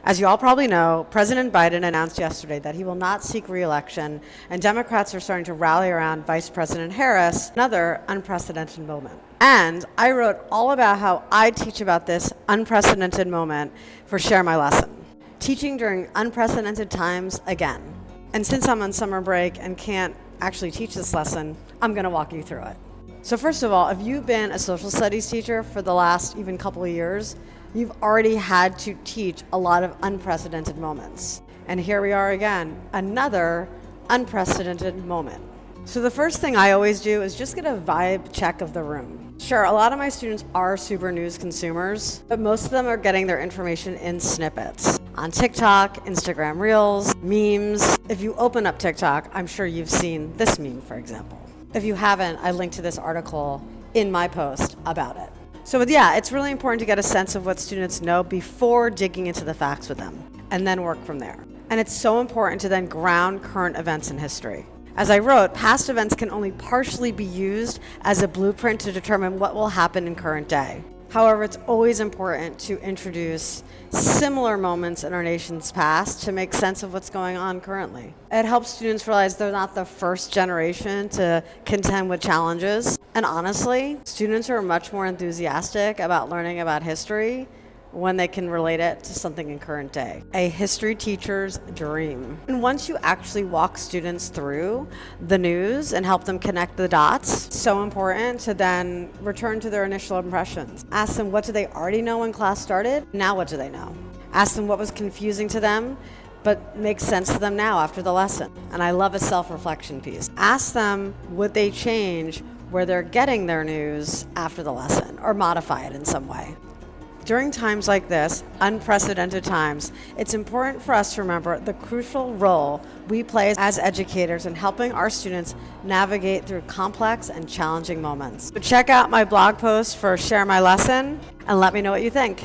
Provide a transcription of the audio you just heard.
As you all probably know, President Biden announced yesterday that he will not seek re-election, and Democrats are starting to rally around Vice President Harris, another unprecedented moment. And I wrote all about how I teach about this unprecedented moment for Share My Lesson. Teaching during unprecedented times again. And since I'm on summer break and can't actually teach this lesson, I'm going to walk you through it. So first of all, if you've been a social studies teacher for the last even couple of years, you've already had to teach a lot of unprecedented moments. And here we are again, another unprecedented moment. So the first thing I always do is just get a vibe check of the room. Sure, a lot of my students are super news consumers, but most of them are getting their information in snippets. On TikTok, Instagram Reels, memes. If you open up TikTok, I'm sure you've seen this meme, for example. If you haven't, I linked to this article in my post about it. So yeah, it's really important to get a sense of what students know before digging into the facts with them, and then work from there. And it's so important to then ground current events in history. As I wrote, past events can only partially be used as a blueprint to determine what will happen in current day. However, it's always important to introduce similar moments in our nation's past to make sense of what's going on currently. It helps students realize they're not the first generation to contend with challenges. And honestly, students are much more enthusiastic about learning about history when they can relate it to something in current day. A history teacher's dream. And once you actually walk students through the news and help them connect the dots, it's so important to then return to their initial impressions. Ask them, what do they already know when class started? Now what do they know? Ask them what was confusing to them, but makes sense to them now after the lesson. And I love a self-reflection piece. Ask them, would they change where they're getting their news after the lesson or modify it in some way? During times like this, unprecedented times, it's important for us to remember the crucial role we play as educators in helping our students navigate through complex and challenging moments. So check out my blog post for Share My Lesson and let me know what you think.